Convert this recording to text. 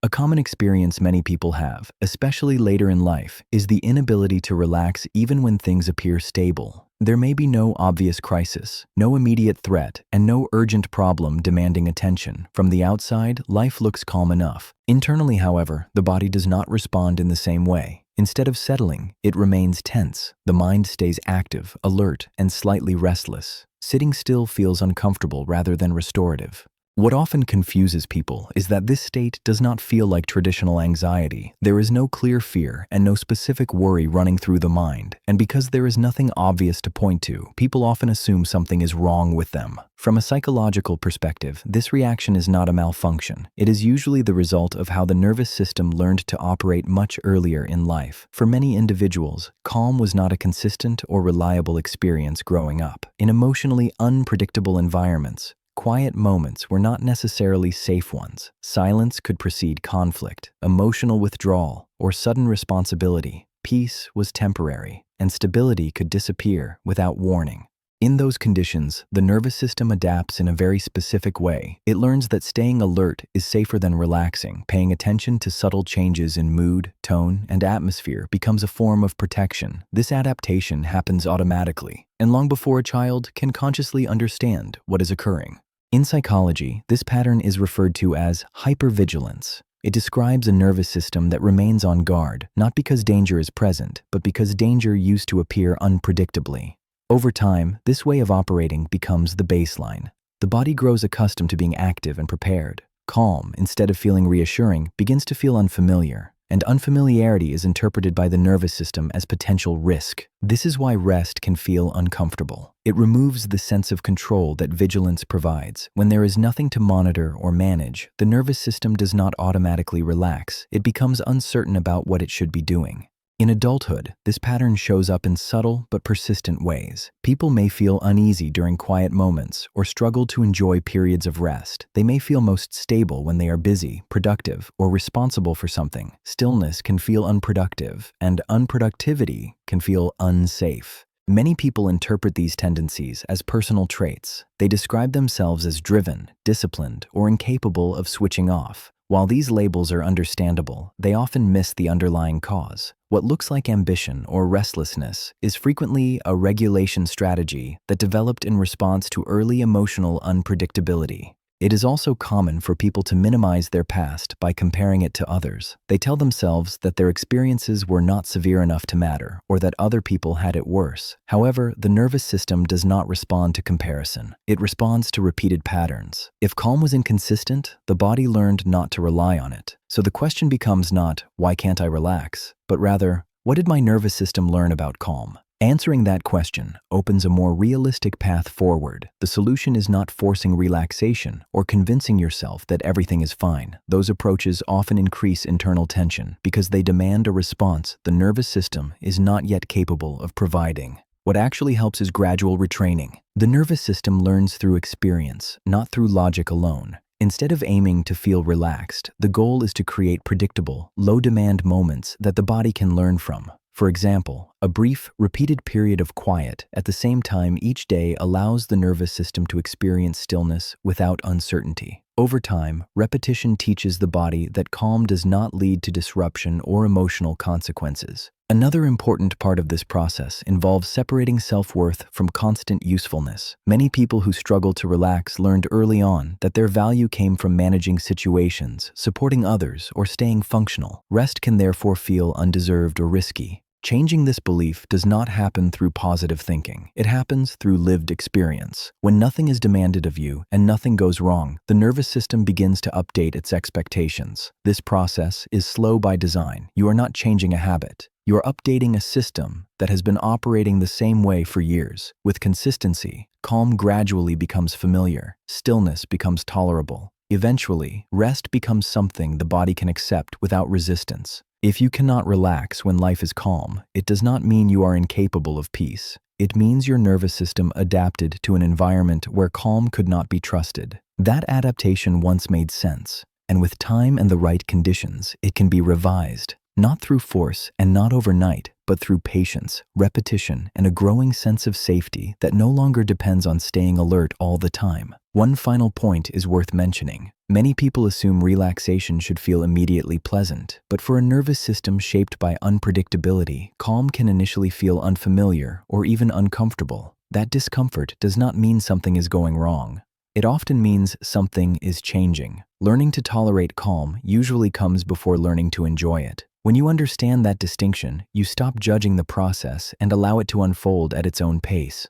A common experience many people have, especially later in life, is the inability to relax even when things appear stable. There may be no obvious crisis, no immediate threat, and no urgent problem demanding attention. From the outside, life looks calm enough. Internally, however, the body does not respond in the same way. Instead of settling, it remains tense. The mind stays active, alert, and slightly restless. Sitting still feels uncomfortable rather than restorative. What often confuses people is that this state does not feel like traditional anxiety. There is no clear fear and no specific worry running through the mind. And because there is nothing obvious to point to, people often assume something is wrong with them. From a psychological perspective, this reaction is not a malfunction. It is usually the result of how the nervous system learned to operate much earlier in life. For many individuals, calm was not a consistent or reliable experience growing up. In emotionally unpredictable environments, quiet moments were not necessarily safe ones. Silence could precede conflict, emotional withdrawal, or sudden responsibility. Peace was temporary, and stability could disappear without warning. In those conditions, the nervous system adapts in a very specific way. It learns that staying alert is safer than relaxing. Paying attention to subtle changes in mood, tone, and atmosphere becomes a form of protection. This adaptation happens automatically, and long before a child can consciously understand what is occurring. In psychology, this pattern is referred to as hypervigilance. It describes a nervous system that remains on guard, not because danger is present, but because danger used to appear unpredictably. Over time, this way of operating becomes the baseline. The body grows accustomed to being active and prepared. Calm, instead of feeling reassuring, begins to feel unfamiliar. And unfamiliarity is interpreted by the nervous system as potential risk. This is why rest can feel uncomfortable. It removes the sense of control that vigilance provides. When there is nothing to monitor or manage, the nervous system does not automatically relax. It becomes uncertain about what it should be doing. In adulthood, this pattern shows up in subtle but persistent ways. People may feel uneasy during quiet moments or struggle to enjoy periods of rest. They may feel most stable when they are busy, productive, or responsible for something. Stillness can feel unproductive, and unproductivity can feel unsafe. Many people interpret these tendencies as personal traits. They describe themselves as driven, disciplined, or incapable of switching off. While these labels are understandable, they often miss the underlying cause. What looks like ambition or restlessness is frequently a regulation strategy that developed in response to early emotional unpredictability. It is also common for people to minimize their past by comparing it to others. They tell themselves that their experiences were not severe enough to matter, or that other people had it worse. However, the nervous system does not respond to comparison. It responds to repeated patterns. If calm was inconsistent, the body learned not to rely on it. So the question becomes not, why can't I relax? But rather, what did my nervous system learn about calm? Answering that question opens a more realistic path forward. The solution is not forcing relaxation or convincing yourself that everything is fine. Those approaches often increase internal tension because they demand a response the nervous system is not yet capable of providing. What actually helps is gradual retraining. The nervous system learns through experience, not through logic alone. Instead of aiming to feel relaxed, the goal is to create predictable, low-demand moments that the body can learn from. For example, a brief, repeated period of quiet at the same time each day allows the nervous system to experience stillness without uncertainty. Over time, repetition teaches the body that calm does not lead to disruption or emotional consequences. Another important part of this process involves separating self-worth from constant usefulness. Many people who struggle to relax learned early on that their value came from managing situations, supporting others, or staying functional. Rest can therefore feel undeserved or risky. Changing this belief does not happen through positive thinking. It happens through lived experience. When nothing is demanded of you and nothing goes wrong, the nervous system begins to update its expectations. This process is slow by design. You are not changing a habit. You are updating a system that has been operating the same way for years. With consistency, calm gradually becomes familiar. Stillness becomes tolerable. Eventually, rest becomes something the body can accept without resistance. If you cannot relax when life is calm, it does not mean you are incapable of peace. It means your nervous system adapted to an environment where calm could not be trusted. That adaptation once made sense, and with time and the right conditions, it can be revised. Not through force and not overnight, but through patience, repetition, and a growing sense of safety that no longer depends on staying alert all the time. One final point is worth mentioning. Many people assume relaxation should feel immediately pleasant, but for a nervous system shaped by unpredictability, calm can initially feel unfamiliar or even uncomfortable. That discomfort does not mean something is going wrong. It often means something is changing. Learning to tolerate calm usually comes before learning to enjoy it. When you understand that distinction, you stop judging the process and allow it to unfold at its own pace.